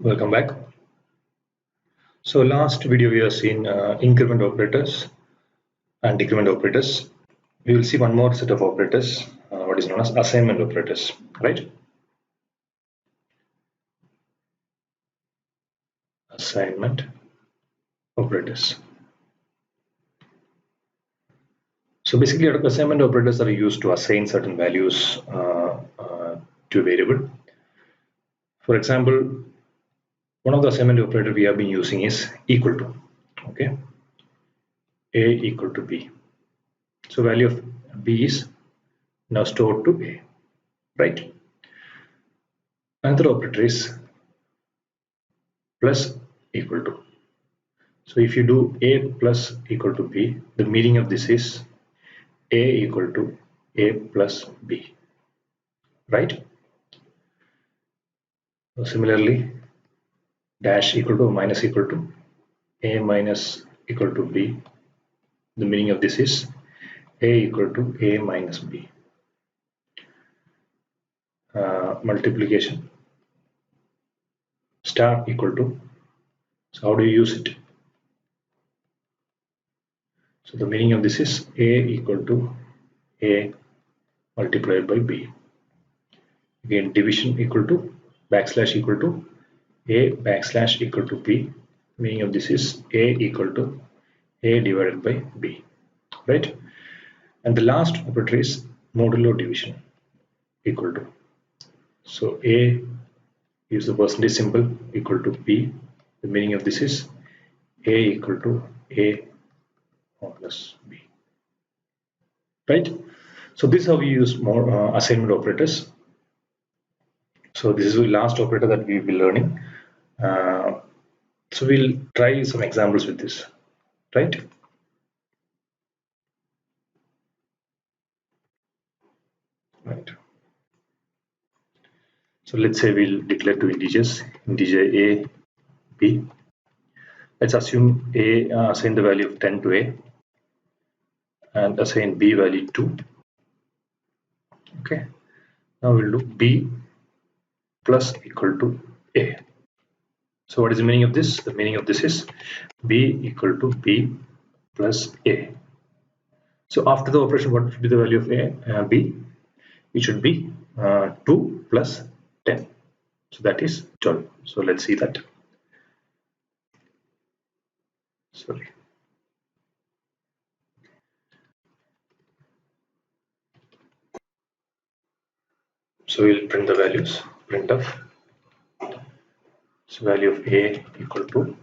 Welcome back. So last video we have seen increment operators and decrement operators. We will see one more set of operators, what is known as assignment operators, right? Assignment operators. So basically assignment operators are used to assign certain values to a variable. For example, one of the assignment operator we have been using is equal to, okay? A equal to B. So value of B is now stored to A, right? Another operator is plus equal to. So if you do A plus equal to B, the meaning of this is A equal to A plus B, right? So similarly, dash equal to minus equal to A minus equal to B, the meaning of this is A equal to A minus B. Multiplication, star equal to, so how do you use it? So the meaning of this is A equal to A multiplied by B. Again, division equal to backslash equal to A backslash equal to B. Meaning of this is A equal to A divided by B, right? And the last operator is modulo division equal to. So A is the percentage symbol equal to B. The meaning of this is A equal to A plus B, right? So this is how we use more assignment operators. So this is the last operator that we will be learning. So we'll try some examples with this, right? Right. So let's say we'll declare two integers, integer A, B. Let's assume A assign the value of 10 to A and assign B value 2. Okay. Now we'll do B plus equal to A. So what is the meaning of this? The meaning of this is B equal to B plus A. So after the operation, what should be the value of A? B? It should be 2 plus 10. So that is 12. So let's see that. Sorry. So we'll print the values, print of. So value of A equal to,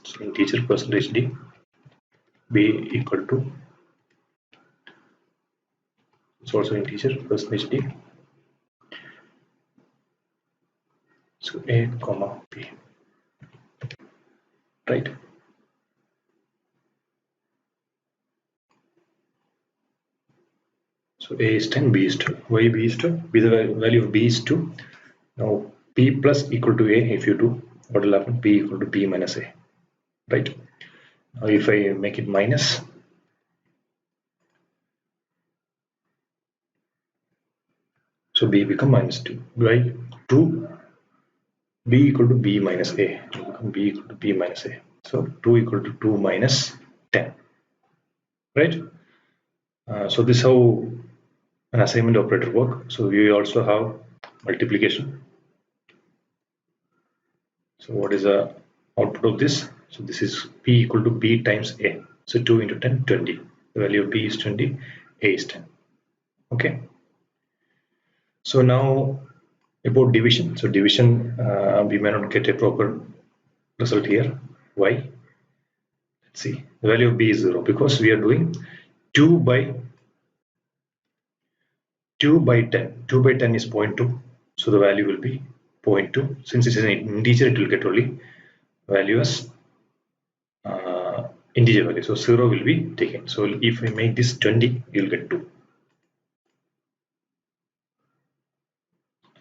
so integer percentage D, B equal to, it's also integer percentage D. So A comma B, right? So A is 10, B is 2. Why B is 2? B, the value of B is 2. Now B plus equal to A, if you do, what will happen? B equal to B minus A, right? Now if I make it minus, so B become minus 2. Why? 2, B equal to B minus A, become B equal to B minus A. So 2 equal to 2 minus 10, right? So this is how an assignment operator work. So we also have multiplication. So what is the output of this? So this is B equal to B times A. So 2 into 10, 20. The value of B is 20, A is 10. Okay. So now about division. So division, we may not get a proper result here. Why? Let's see. The value of B is 0 because we are doing 2 by 10. 2 by 10 is 0.2. So the value will be 0.2. Since it is an integer, it will get only value as integer value. So 0 will be taken. So if we make this 20, you will get 2.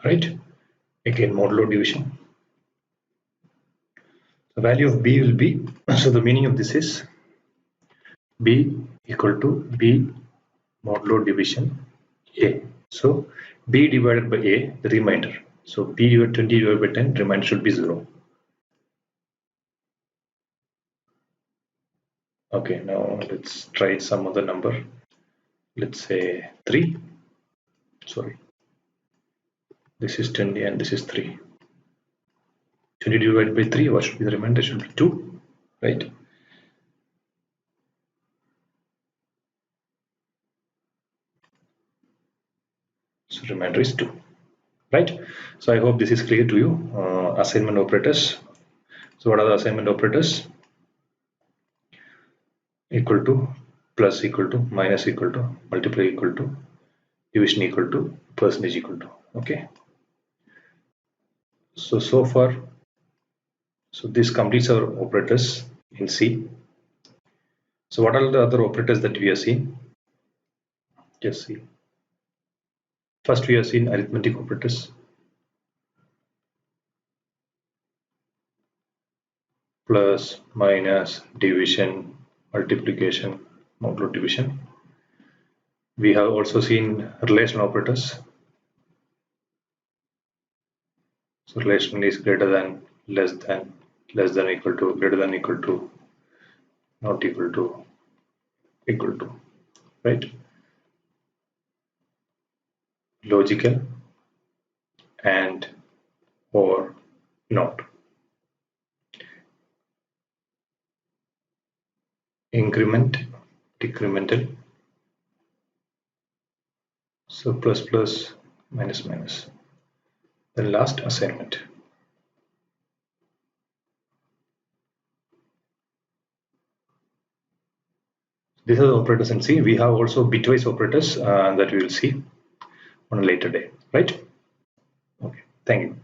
Right? Again, modulo division. The value of B will be, so the meaning of this is B equal to B modulo division A. So B divided by A, the remainder. So b divided 20 divided by 10, remainder should be 0. Okay, now let's try some other number. Let's say 3. Sorry, this is 20 and this is 3. 20 divided by 3, what should be the remainder? Should be 2, right? So remainder is 2, right? So I hope this is clear to you. Assignment operators. So what are the assignment operators? Equal to, plus equal to, minus equal to, multiply equal to, division equal to, percentage equal to. Okay. So far, so this completes our operators in C. So what are the other operators that we have seen? Just see. First we have seen arithmetic operators. Plus, minus, division, multiplication, modulo division. We have also seen relational operators. So relation is greater than, less than equal to, greater than equal to, not equal to, equal to, right? Logical and or not. Increment, decremental. So plus plus, minus minus. The last assignment. These are the operators in C. We have also bitwise operators that we will see on a later day, right? Okay, thank you.